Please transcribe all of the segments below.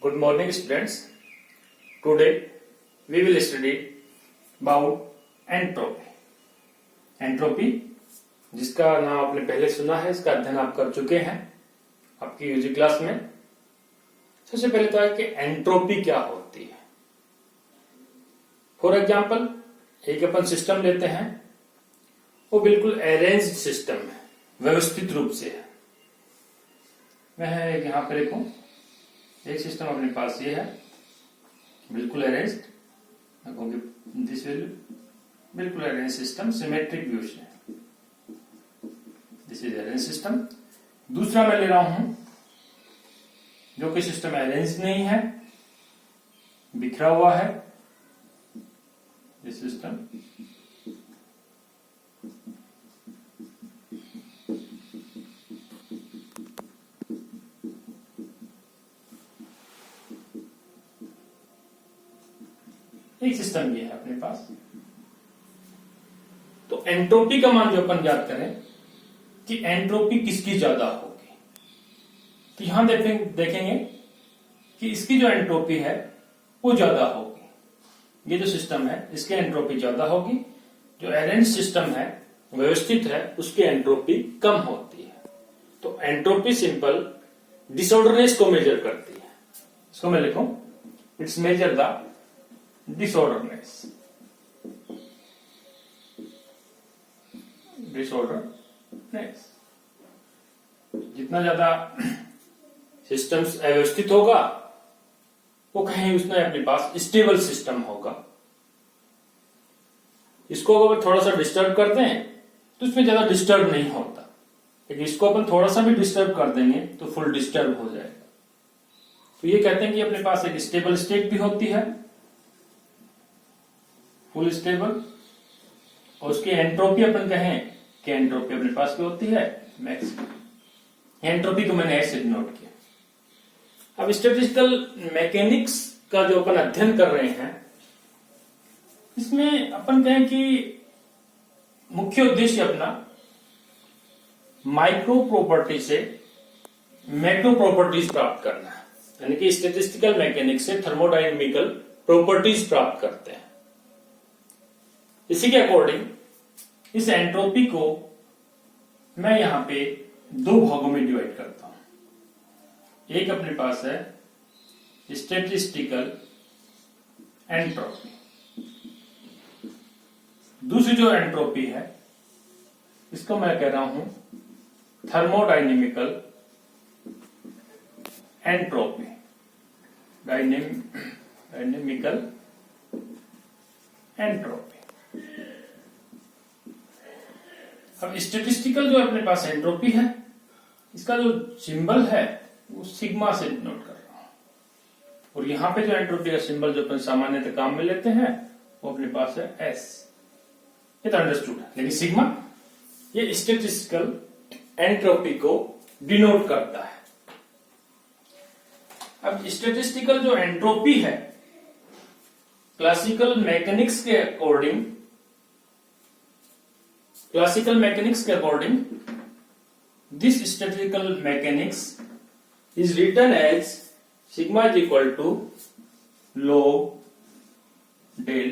Good morning, students. Today we will study about entropy. Entropy जिसका नाम आपने पहले सुना है, इसका अध्ययन आप कर चुके हैं आपकी यूजी क्लास में। सबसे पहले तो है कि एंट्रोपी क्या होती है। फॉर एग्जाम्पल, एक अपन सिस्टम लेते हैं, वो बिल्कुल अरेंज्ड सिस्टम है, व्यवस्थित रूप से है। मैं यहां पर लिखूं, एक सिस्टम अपने पास ये है, बिल्कुल अरेंज्ड, दिस वैल्यू बिल्कुल अरेंज सिस्टम, सिमेट्रिक व्यू से, दिस इज अरेंज सिस्टम। दूसरा मैं ले रहा हूं जो कि सिस्टम अरेंज नहीं है, बिखरा हुआ है, दिस सिस्टम। एक सिस्टम ये है अपने पास। तो एंट्रोपी का मान जो अपन ज्ञात करें कि एंट्रोपी किसकी ज्यादा होगी, तो यहां देखेंगे कि इसकी जो एंट्रोपी है वो ज्यादा होगी। ये जो सिस्टम है इसकी एंट्रोपी ज्यादा होगी, जो अरेंज सिस्टम है, व्यवस्थित है, उसकी एंट्रोपी कम होती है। तो एंट्रोपी सिंपल डिसऑर्डरनेस को मेजर करती है। इसको मैं लिखूं, इट्स मेजर द डिसऑर्डरनेस, जितना ज्यादा सिस्टम्स अव्यवस्थित होगा वो कहीं उसमें अपने पास स्टेबल सिस्टम होगा। इसको अगर थोड़ा सा डिस्टर्ब करते हैं तो इसमें ज्यादा डिस्टर्ब नहीं होता, लेकिन इसको अपन थोड़ा सा भी डिस्टर्ब कर देंगे तो फुल डिस्टर्ब हो जाएगा। तो ये कहते हैं कि अपने पास एक स्टेबल स्टेट भी होती है, फुल स्टेबल, और उसकी एंट्रोपी अपन कहें कि एंट्रोपी अपने पास क्या होती है, मैक्सिमम। एंट्रोपी को मैंने ऐसे डिनोट किया। अब स्टैटिस्टिकल मैकेनिक्स का जो अपन अध्ययन कर रहे हैं, इसमें अपन कहें कि मुख्य उद्देश्य अपना माइक्रो प्रॉपर्टी से मैक्रो प्रॉपर्टीज प्राप्त करना है, यानी कि स्टैटिस्टिकल मैकेनिक्स से थर्मोडायनेमिकल प्रॉपर्टीज प्राप्त करते हैं। इसी के अकॉर्डिंग इस एंट्रोपी को मैं यहां पे दो भागों में डिवाइड करता हूं। एक अपने पास है स्टैटिस्टिकल एंट्रोपी, दूसरी जो एंट्रोपी है इसको मैं कह रहा हूं थर्मोडायनेमिकल एंट्रोपी, डायनेमिकल एंट्रोपी। अब स्टैटिस्टिकल जो अपने पास एंट्रोपी है, इसका जो सिंबल है वो सिग्मा से डिनोट कर रहा हूं, और यहां पे जो एंट्रोपी का सिंबल जो अपन सामान्यतः काम में लेते हैं वो अपने पास है एस। ये तो अंडरस्टूड है, लेकिन सिग्मा ये स्टैटिस्टिकल एंट्रोपी को डिनोट करता है। अब स्टैटिस्टिकल जो एंट्रोपी है, क्लासिकल मैकेनिक्स के according this statistical mechanics is written as sigma is equal to log del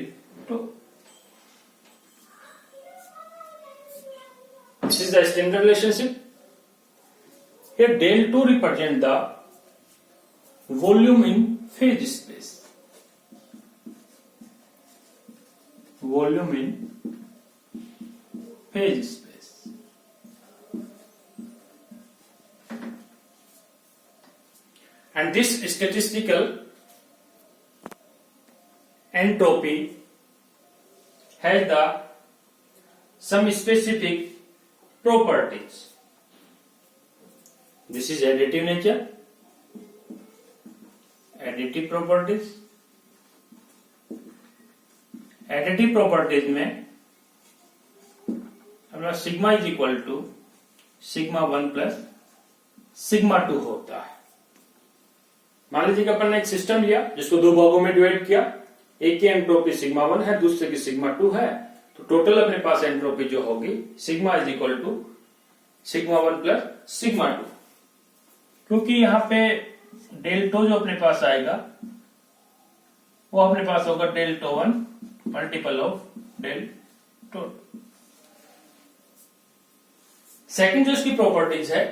2. This is the standard relationship. Here del 2 represent the volume in phase space. Volume in phase space. And this statistical entropy has some specific properties. This is additive nature, additive properties. Additive properties में अपना sigma is equal to sigma 1 plus sigma 2 होता है। मान लीजिए कि अपन ने एक system लिया जिसको दो भागों में डिवाइड किया, एक की एंट्रोपी सिग्मा 1 है, दूसरे की सिग्मा 2 है, तो टोटल अपने पास एंट्रोपी जो होगी sigma is equal to sigma 1 plus sigma 2। क्योंकि यहाँ पे डेल टो जो अपने पास आएगा वो अपने पास होगा delta 1 multiple of delta. Second जो इसकी प्रॉपर्टीज है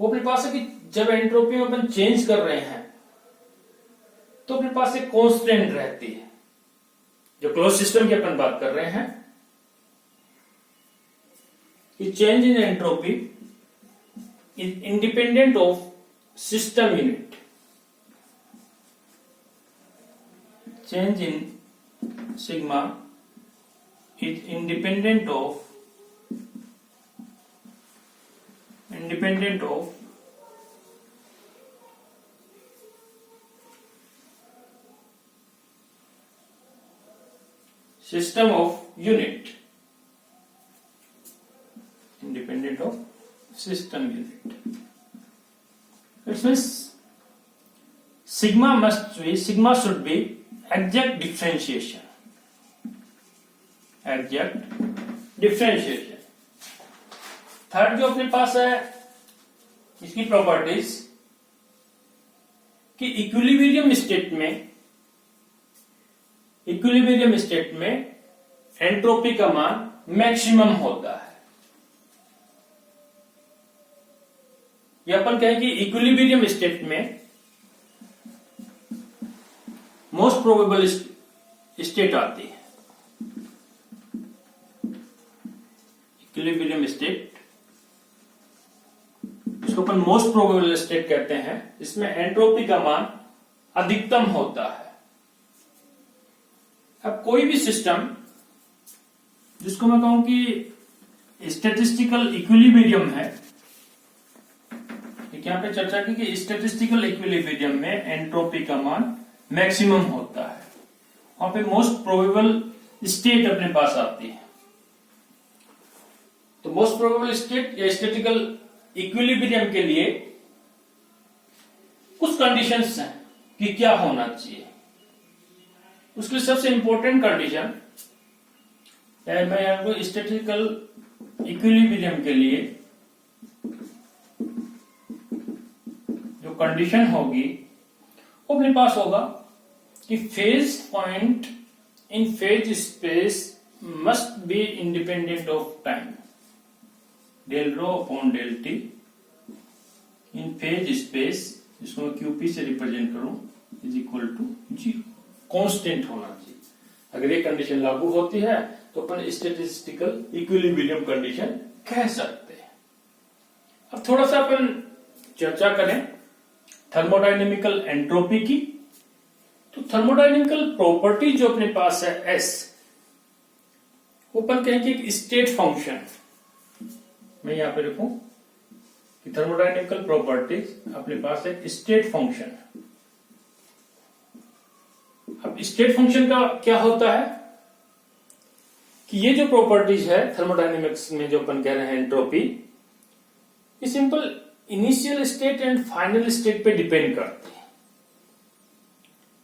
वो अपने पास है कि जब एंट्रोपी में अपन चेंज कर रहे हैं तो अपने पास एक कांस्टेंट रहती है। जो क्लोज सिस्टम की अपन बात कर रहे हैं कि change in entropy is independent of system unit. Change in sigma is independent of system of unit, independent of system unit. It means sigma should be exact differentiation. Third जो अपने पास है इसकी प्रॉपर्टीज कि इक्विलिब्रियम स्टेट में entropy का मान maximum होता है। ये अपन कहें कि इक्विलिब्रियम स्टेट में मोस्ट प्रोबेबल स्टेट आती है। इक्विलिब्रियम स्टेट इसको अपन मोस्ट प्रोबेबल स्टेट कहते हैं, इसमें एंट्रोपी का मान अधिकतम होता है। अब कोई भी सिस्टम जिसको मैं कहूं कि स्टैटिस्टिकल इक्विलिब्रियम है, यहां पे चर्चा की कि स्टैटिस्टिकल इक्विलिब्रियम में एंट्रोपी का मान मैक्सिमम होता है, वहां पे मोस्ट प्रोबेबल स्टेट अपने पास आती है। तो मोस्ट प्रोबेबल स्टेट या स्टैटिस्टिकल इक्विलिब्रियम के लिए कुछ कंडीशंस हैं कि क्या होना चाहिए। उसके लिए सबसे इंपॉर्टेंट कंडीशन मैं आपको स्टैटिस्टिकल इक्विलिब्रियम के लिए जो कंडीशन होगी वो अपने पास होगा कि phase point in phase space must be independent of time. Del rho upon del t in phase space, जिसको मैं क्यूपी से रिप्रेजेंट करूं, इज इक्वल टू 0, कांस्टेंट होना चाहिए। अगर ये कंडीशन लागू होती है तो अपन स्टैटिस्टिकल इक्विलिब्रियम कंडीशन कह सकते हैं। अब थोड़ा सा अपन चर्चा करें थर्मोडायनेमिकल एंट्रोपी की। तो थर्मोडायनेमिकल प्रॉपर्टी जो अपने पास है एस, अपन कहेंगे एक स्टेट फंक्शन। मैं यहां पे लिखूं कि थर्मोडायनेमिकल प्रॉपर्टीज अपने पास एक स्टेट फंक्शन। अब स्टेट फंक्शन का क्या होता है कि ये जो प्रॉपर्टीज है थर्मोडायनेमिक्स में जो अपन कह रहे हैं एंट्रोपी, ये simple initial state and final state पे डिपेंड करती है।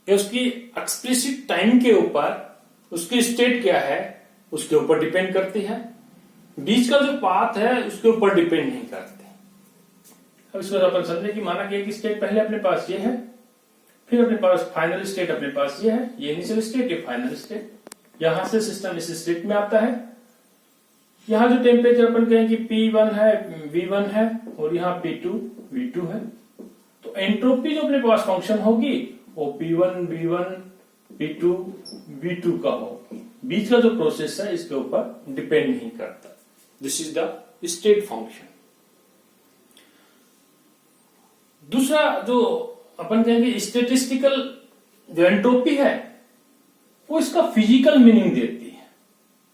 ये उसकी एक्सप्लिसिट टाइम के ऊपर उसकी स्टेट क्या है उसके ऊपर डिपेंड करती है, बीच का जो पाथ है उसके ऊपर डिपेंड नहीं करती। अब इसको अपन समझे कि माना कि एक स्टेट पहले अपने पास ये है, फिर अपने पास फाइनल स्टेट अपने पास ये है, ये इनिशियल स्टेट, ये फाइनल स्टेट। यहां से सिस्टम इस स्टेट में आता है। यहां जो टेम्परेचर अपन कहें कि P1 है, V1 है, और यहां P2 V2 है। तो एंट्रोपी जो अपने पास फंक्शन होगी वो P1 V1 P2 V2 का होगी। बीच का जो प्रोसेस है इसके ऊपर डिपेंड नहीं करता। This is the state function. दूसरा जो अपन कहेंगे स्टैटिस्टिकल जो एंट्रोपी है वो इसका फिजिकल मीनिंग देती है।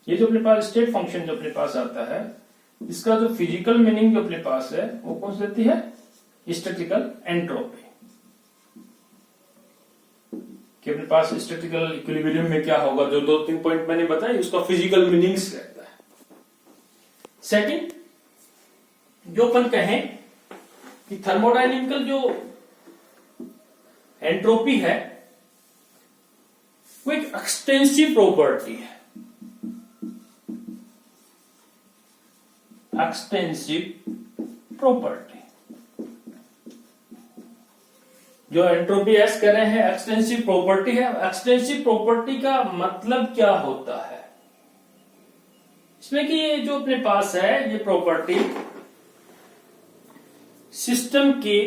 ये जो अपने पास स्टेट फंक्शन जो अपने पास आता है इसका जो फिजिकल मीनिंग जो अपने पास है वो कौन सी देती है? Statistical entropy. कि अपने पास स्टैटिस्टिकल इक्विलिब्रियम में क्या होगा, जो 2-3 पॉइंट मैंने बताए उसका फिजिकल मीनिंग्स रहता है। सेकंड जो अपन कहें कि थर्मोडायनेमिकल जो एंट्रोपी है वो एक एक्सटेंसिव प्रॉपर्टी है। एक्सटेंसिव प्रॉपर्टी जो एंट्रोपी एस कर रहे हैं एक्सटेंसिव प्रॉपर्टी है। एक्सटेंसिव प्रॉपर्टी का मतलब क्या होता है इसमें कि ये जो अपने पास है ये प्रॉपर्टी सिस्टम की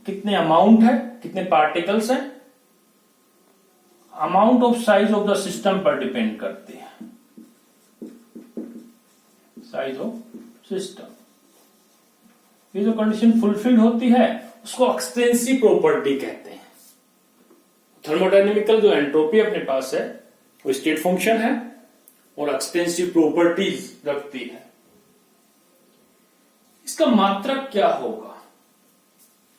कितने अमाउंट है, कितने पार्टिकल्स हैं, amount of size of the system पर डिपेंड करती है। साइज ऑफ सिस्टम, ये जो कंडीशन फुलफिल्ड होती है उसको एक्सटेंसिव प्रॉपर्टी कहते हैं। थर्मोडायनेमिकल जो एंट्रोपी अपने पास है वो स्टेट फंक्शन है और एक्सटेंसिव प्रॉपर्टीज रखती है। इसका मात्रक क्या होगा?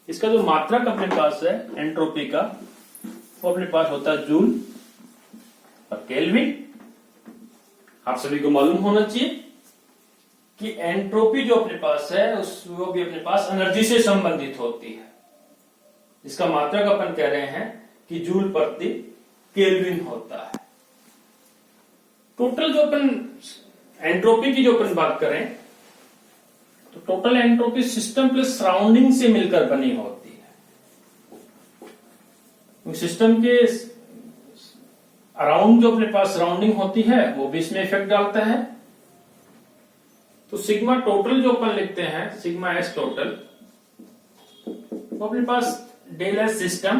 इसका जो मात्रक अपने पास है एंट्रोपी का वो अपने पास होता है जूल और केल्विन। आप सभी को मालूम होना चाहिए कि एंट्रोपी जो अपने पास है वो भी अपने पास एनर्जी से संबंधित होती है। इसका मात्रक अपन कह रहे हैं कि जूल प्रति केल्विन होता है। टोटल जो अपन एंट्रोपी की जो अपन बात करें तो total entropy system plus surrounding से मिलकर बनी होती है। सिस्टम के अराउंड जो अपने पास सराउंडिंग होती है वो भी इसमें इफेक्ट डालता है। तो सिग्मा टोटल जो अपन लिखते हैं सिग्मा एस टोटल वो अपने पास del S system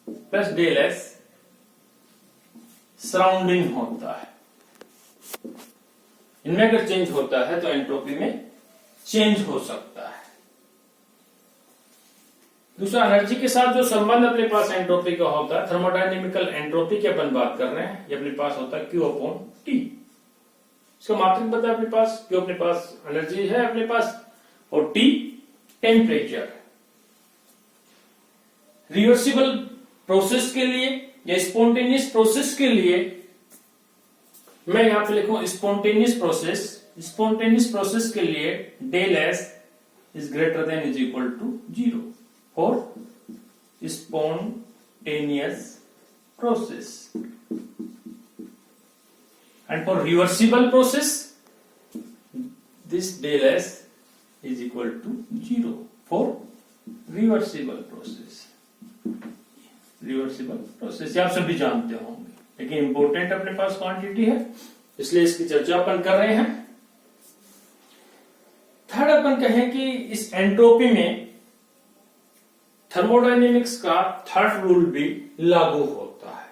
plus del S surrounding होता है। इनमें अगर चेंज होता है तो एंट्रोपी में चेंज हो सकता है। दूसरा एनर्जी के साथ जो संबंध अपने पास एंट्रोपी का होता है, थर्मोडायनेमिकल एंट्रोपी की अपन बात कर रहे हैं, ये अपने पास होता है Q अपॉन T। इसका मात्रक पता है अपने पास, Q अपने पास एनर्जी है अपने पास और T टेम्परेचर। रिवर्सिबल प्रोसेस के लिए या स्पॉन्टेनियस प्रोसेस के लिए मैं यहां पे लिखूं स्पॉन्टेनियस प्रोसेस। स्पॉन्टेनियस प्रोसेस के लिए del S is greater than is equal to 0 for spontaneous process and for reversible process this del S is equal to 0 for reversible process. Reversible process आप सभी जानते होंगे, लेकिन इंपॉर्टेंट अपने पास quantity है इसलिए इसकी चर्चा अपन कर रहे हैं। थर्ड अपन कहें कि इस एंट्रोपी में थर्मोडायनेमिक्स का थर्ड रूल भी लागू होता है।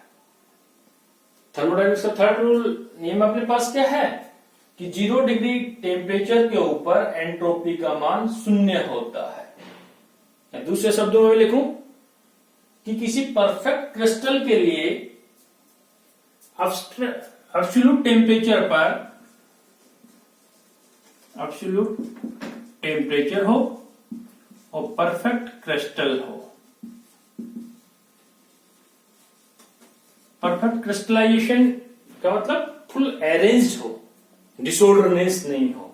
थर्मोडायनेमिक्स का थर्ड रूल नियम अपने पास क्या है कि 0 डिग्री टेम्परेचर के ऊपर एंट्रोपी का मान 0 होता है। या दूसरे शब्दों में लिखूं कि किसी परफेक्ट क्रिस्टल के लिए एब्सोल्यूट टेम्परेचर हो और परफेक्ट क्रिस्टल हो। परफेक्ट क्रिस्टलाइजेशन का मतलब फुल अरेंज हो, डिसऑर्डरनेस नहीं हो,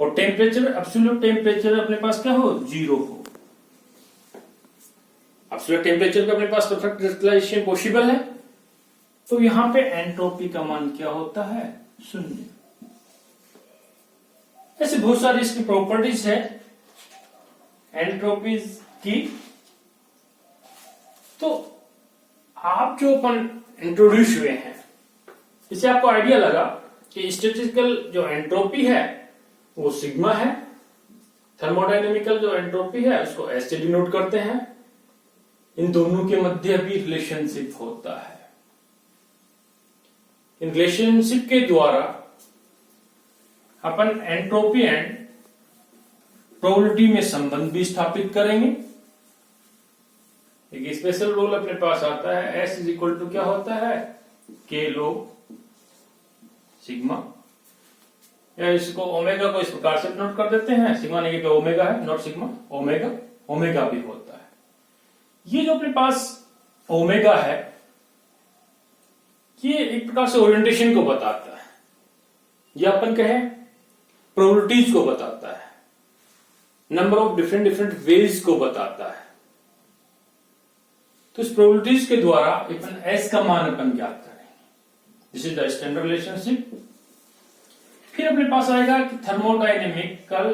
और टेम्परेचर एब्सोल्यूट टेम्परेचर अपने पास क्या हो 0 हो। एब्सोल्यूट टेम्परेचर पे अपने पास परफेक्ट क्रिस्टलाइजेशन पॉसिबल है तो यहां पे एंट्रोपी का मान क्या होता है 0। ऐसे बहुत सारी इसकी प्रॉपर्टीज है एंट्रोपीज की। तो आप जो अपन इंट्रोड्यूस हुए हैं इससे आपको आइडिया लगा कि स्टैटिस्टिकल जो एंट्रोपी है वो सिग्मा है, थर्मोडायनेमिकल जो एंट्रोपी है उसको एस से डिनोट करते हैं। इन दोनों के मध्य भी रिलेशनशिप होता है। इन रिलेशनशिप के द्वारा अपन एंट्रोपी एंड प्रोबेबिलिटी में संबंध भी स्थापित करेंगे। एक स्पेशल रूल अपने पास आता है एस इज इक्वल टू क्या होता है के log सिग्मा, या इसको ओमेगा को इस प्रकार से नोट कर देते हैं, सिग्मा नहीं कि ओमेगा है, नॉट सिग्मा, ओमेगा, ओमेगा भी होता है। ये जो अपने पास ओमेगा है ये एक प्रकार से ओरिएंटेशन को बताता है, या अपन कहें प्रोबेबिलिटीज को बताता है, नंबर ऑफ डिफरेंट वेज को बताता है। तो इस प्रोबेबिलिटीज के द्वारा अपन एस का मान अपन ज्ञात करेंगे। This is the standard relationship. फिर अपने पास आएगा कि थर्मोडायनेमिकल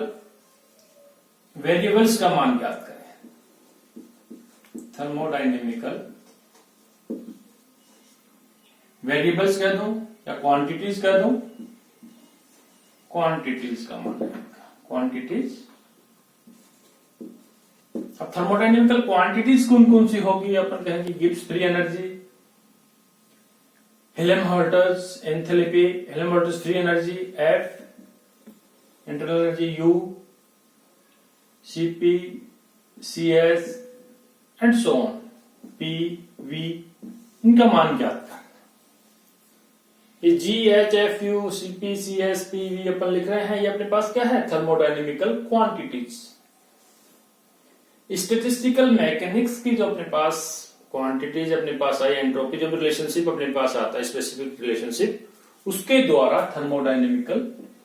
वेरिएबल्स का मान ज्ञात करें। थर्मोडायनेमिकल वेरिएबल्स कह दो या क्वांटिटीज कह दो, क्वांटिटीज का मान क्वांटिटीज। अब थर्मोडायनेमिकल क्वांटिटीज कौन कौन सी होगी, अपन कहेंगे Gibbs free energy, Helmholtz enthalpy, Helmholtz free energy, F internal energy, U, CP, CS and so on, P, V, इनका मान ज्ञात करना। ये G, H, F, U, CP, CS, P, V अपन लिख रहे हैं, ये अपने पास क्या है, थर्मोडायनेमिकल क्वांटिटीज। स्टैटिस्टिकल मैकेनिक्स की जो अपने पास क्वांटिटीज अपने पास आई, एंट्रोपी जो भी रिलेशनशिप अपने पास आता है, स्पेसिफिक रिलेशनशिप, उसके द्वारा थर्मोडायनेमिकल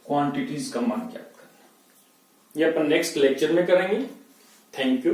क्वांटिटीज का मान ज्ञात करना। ये अपन नेक्स्ट लेक्चर में करेंगे। Thank you.